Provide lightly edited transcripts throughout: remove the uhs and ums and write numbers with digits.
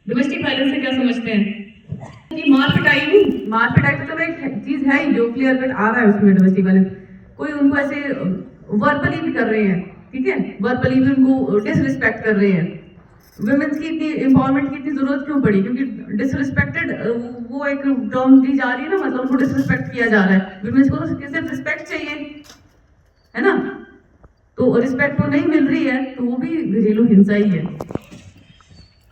Domestic violence से क्या समझते हैं कि मार पिटाई तो चलो एक चीज है ही जो क्लियर कट आ रहा है उसमें डोमेस्टिक वायलेंस। कोई उनको ऐसे वर्बली भी कर रहे हैं, ठीक है, वर्बली भी उनको डिसरिस्पेक्ट कर रहे हैं। वुमेन्स की इतनी एम्पावरमेंट की इतनी जरूरत क्यों पड़ी? क्योंकि डिसरिस्पेक्टेड वो एक टर्म दी जा रही है ना, मतलब उनको डिसरिस्पेक्ट किया जा रहा है। वुमेन्स को तो सिर्फ रिस्पेक्ट चाहिए, है ना? तो रिस्पेक्ट वो नहीं मिल रही है तो वो भी घरेलू हिंसा ही है।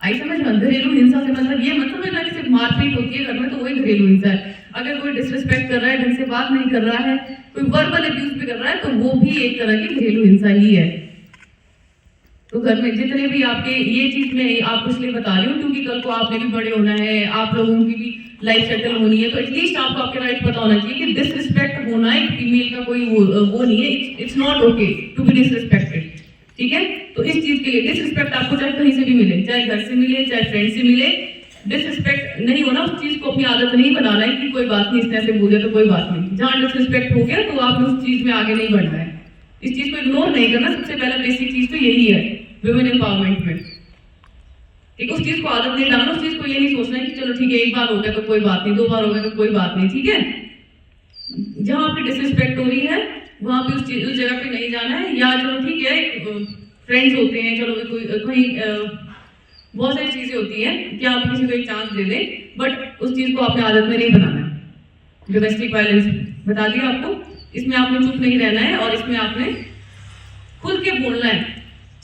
आई समझ में? घरेलू हिंसा से मतलब ये मतलब है ना कि सिर्फ मारपीट होती है घर में तो वही घरेलू हिंसा है। अगर कोई डिसरिस्पेक्ट कर रहा है, ढंग से बात नहीं कर रहा है, कोई वर्बल अब्यूज भी कर रहा है तो वो भी एक तरह की घरेलू हिंसा ही है। तो घर में जितने भी आपके ये चीज में आपको इसलिए बता रही हूँ क्योंकि कल को आपने भी बड़े होना है, आप लोगों की भी लाइफ सेटल होनी है, तो एटलीस्ट आपको आपके राइट पता होना चाहिए कि डिसरिस्पेक्ट होना एक फीमेल का कोई वो नहीं है। It's not okay to be disrespected, ठीक है? तो इस चीज के लिए डिसरिस्पेक्ट आपको चाहे कहीं से भी मिले, चाहे घर से मिले, चाहे फ्रेंड से मिले, डिसरिस्पेक्ट नहीं होना, उस चीज को अपनी आदत नहीं बनाना है कि कोई बात नहीं, इसने ऐसे बोले तो कोई बात नहीं। जहां डिसरिस्पेक्ट हो गया तो आपने उस चीज में आगे नहीं बढ़ना है, इस चीज को इग्नोर नहीं करना। सबसे पहला बेसिक चीज तो यही है वुमेन एम्पावरमेंट में, ठीक है? उस चीज को आदत नहीं डालना, उस चीज को ये नहीं सोचना है कि चलो ठीक है एक बार हो गया तो कोई बात नहीं, 2 बार हो गया तो कोई बात नहीं, ठीक है? जहां आपकी डिसरिस्पेक्ट हो रही है वहां पे उस जगह पे नहीं जाना है। या चलो ठीक है फ्रेंड्स होते हैं, चलो कोई कहीं बहुत सारी चीजें होती हैं कि आप किसी को एक चांस दे दें, बट उस चीज को आपने आदत में नहीं बनाना है। डोमेस्टिक वायलेंस बता दिया आपको, इसमें आपने चुप नहीं रहना है और इसमें आपने खुल के बोलना है,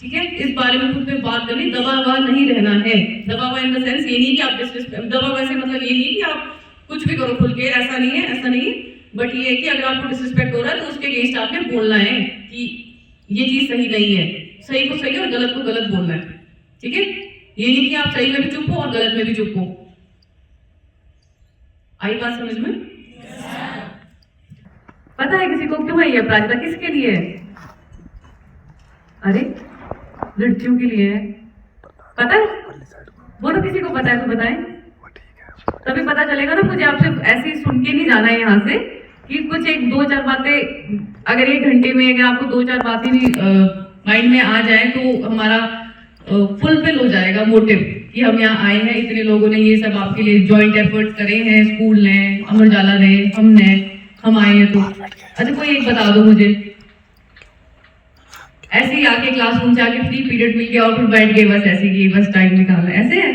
ठीक है? इस बारे में खुद पे बात करनी, दबा हुआ नहीं रहना है। दबा हुआ इन द सेंस ये नहीं कि आप डिसरिस्पेक्ट, दबा हुआ से मतलब ये नहीं कि आप कुछ भी करो खुल के, ऐसा नहीं है, ऐसा नहीं, बट ये है कि अगर आपको डिसरिस्पेक्ट हो रहा है तो उसके अगेंस्ट आपने बोलना है कि ये चीज सही नहीं है, सही को सही और गलत को गलत बोलना है, ठीक है? ये नहीं कि आप सही में भी चुप हो और गलत में भी चुप हो। आई बात समझ में? पता है किसी को क्यों है ये अपराधिता, किसके लिए है? अरे लड़कियों के लिए है, पता है? बोलो किसी को पता है तो बताएं, तभी पता चलेगा ना मुझे। आपसे ऐसे ही सुन के नहीं जाना है यहाँ से कि कुछ एक 2-4 बातें, अगर 1 घंटे में अगर आपको 2-4 बातें भी माइंड में आ जाए तो हमारा फुलफिल हो जाएगा मोटिव कि हम यहाँ आए हैं, इतने लोगों ने ये सब आपके लिए जॉइंट एफर्ट्स करे हैं, स्कूल ने, अमर उजाला ने, हमने, हम आए हैं। तो अच्छा कोई एक बता दो मुझे, ऐसे ही आके क्लासरूम से आके फ्री पीरियड मिल गया और फिर बैठ गए बस ऐसे कि बस टाइम निकालना, ऐसे है?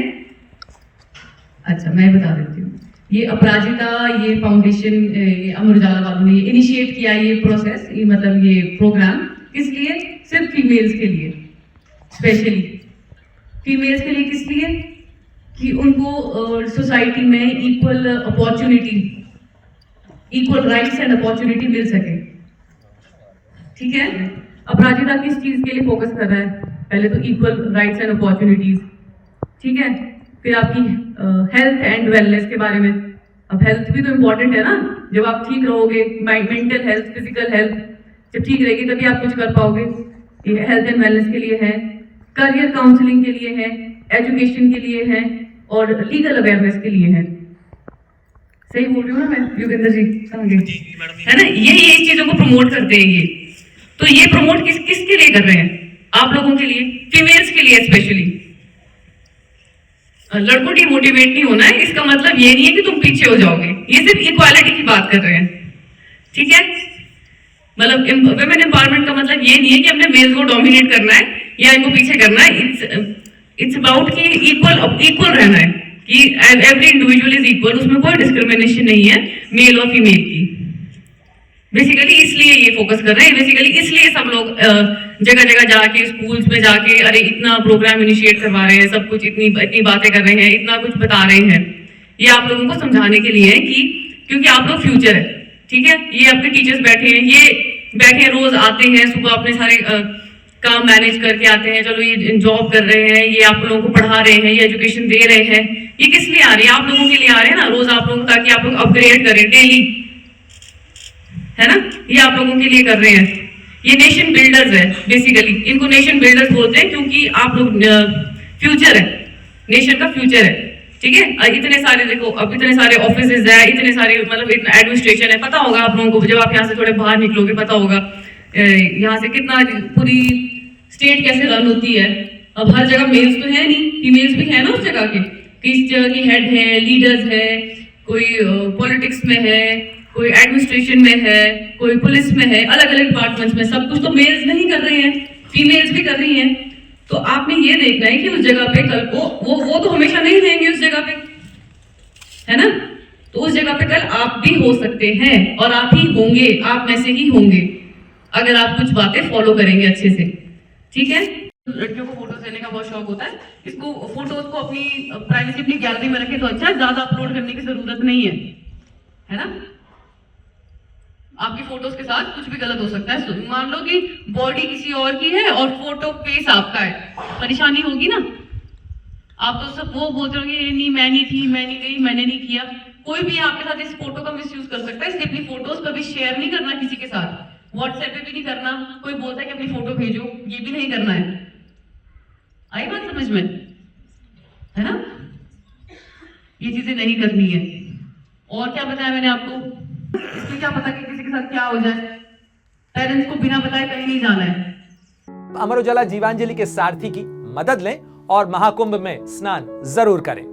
अच्छा मैं बता देती हूँ, ये अपराजिता, ये फाउंडेशन, ये अमर उजाला वालों ने इनिशिएट किया ये प्रोसेस, ये मतलब ये प्रोग्राम किस लिए? सिर्फ फीमेल्स के लिए, स्पेशली फीमेल्स के लिए। किस लिए? कि उनको सोसाइटी में equal opportunity, equal rights and opportunity मिल सके, ठीक है? अपराजिता किस चीज के लिए फोकस कर रहा है? पहले तो इक्वल राइट्स एंड अपॉर्चुनिटीज, ठीक है? फिर आपकी हेल्थ एंड वेलनेस के बारे में। अब हेल्थ भी तो इम्पोर्टेंट है ना, जब आप ठीक रहोगे, मेंटल हेल्थ, फिजिकल हेल्थ जब ठीक रहेगी तभी आप कुछ कर पाओगे। ये हेल्थ एंड वेलनेस के लिए है, करियर काउंसलिंग के लिए है, एजुकेशन के लिए है और लीगल अवेयरनेस के लिए है। सही बोल रही हूँ ना मैं योगेंद्र जी? है ना? ये इस चीजों को प्रमोट करते हैं ये। तो ये प्रमोट किसके लिए कर रहे हैं? आप लोगों के लिए, फीमेल्स के लिए स्पेशली। लड़कों डिमोटिवेट नहीं होना है, इसका मतलब ये नहीं है कि तुम पीछे हो जाओगे, ये सिर्फ इक्वालिटी की बात कर रहे हैं, ठीक है? मतलब वुमेन एम्पावरमेंट का मतलब ये नहीं है कि हमने मेल्स को डोमिनेट करना है या इनको पीछे करना है। इट्स अबाउट कि इक्वल रहना है, कि एवरी इंडिविजुअल इज इक्वल, उसमें कोई डिस्क्रिमिनेशन नहीं है मेल और फीमेल की। बेसिकली इसलिए ये फोकस कर रहे हैं, बेसिकली इसलिए सब लोग जगह जगह जाके, स्कूल्स में जाके, अरे इतना प्रोग्राम इनिशिएट करवा रहे हैं, सब कुछ इतनी बातें कर रहे हैं, इतना कुछ बता रहे हैं। ये आप लोगों को समझाने के लिए है कि क्योंकि आप लोग फ्यूचर है, ठीक है? ये आपके टीचर्स बैठे हैं, ये बैठे हैं, रोज आते हैं, सुबह अपने सारे काम मैनेज करके आते हैं, चलो ये जॉब कर रहे हैं, ये आप लोगों को पढ़ा रहे हैं, ये एजुकेशन दे रहे हैं। ये किस लिए आ रही है? आप लोगों के लिए आ रहे हैं ना, रोज आप लोग, ताकि आप लोग अपग्रेड करें डेली, है ना? ये आप लोगों के लिए कर रहे हैं। ये नेशन बिल्डर्स है बेसिकली, इनको नेशन बिल्डर्स बोलते हैं क्योंकि आप लोग फ्यूचर है, नेशन का फ्यूचर है, ठीक है? इतने सारे देखो, अब इतने सारे ऑफिसेज है, इतने सारे मतलब इतना एडमिनिस्ट्रेशन है, पता होगा आप लोगों को, जब आप यहाँ से थोड़े बाहर निकलोगे पता होगा यहाँ से कितना पूरी स्टेट कैसे रन होती है, अब हर जगह मेल्स तो है नहीं, फीमेल्स भी है ना उस जगह के, किस जगह की हेड है, लीडर्स है, कोई पॉलिटिक्स में है, कोई एडमिनिस्ट्रेशन में है, कोई पुलिस में है, अलग अलग डिपार्टमेंट्स में, सब कुछ तो मेल्स नहीं कर रहे हैं, फीमेल्स भी कर रही हैं। तो आपने ये देखना है कि उस जगह पे कल को वो तो हमेशा नहीं रहेंगे उस जगह पे, है ना। तो उस जगह पे कल आप भी हो सकते हैं, और आप ही होंगे, आप में से ही होंगे, अगर आप कुछ बातें फॉलो करेंगे अच्छे से, ठीक है। लड़कियों को फोटोज लेने का बहुत शौक होता है, इसको फोटोज को अपनी प्राइवेसी अपनी गैलरी में रखे तो अच्छा है, ज्यादा अपलोड करने की जरूरत नहीं है ना। आपकी फोटोज के साथ कुछ भी गलत हो सकता है, मान लो कि बॉडी किसी और की है और फोटो फेस आपका है, परेशानी होगी ना। आप तो सब वो बोलते होंगे ये नहीं, मैं नहीं थी, मैं नहीं गई, मैंने नहीं किया। कोई भी आपके साथ इस फोटो का मिसयूज कर सकता है, इसलिए अपनी फोटोज कभी शेयर नहीं करना किसी के साथ, व्हाट्सएप पे भी नहीं करना। कोई बोलता है कि अपनी फोटो भेजो, ये भी नहीं करना है। आई बात समझ में, है ना। ये चीजें नहीं करनी है। और क्या बताया मैंने आपको, इसमें क्या पता कि किसी के साथ क्या हो जाए, पेरेंट्स को बिना बताए कहीं नहीं जाना है। अमर उजाला जीवांजलि के सारथी की मदद लें और महाकुंभ में स्नान जरूर करें।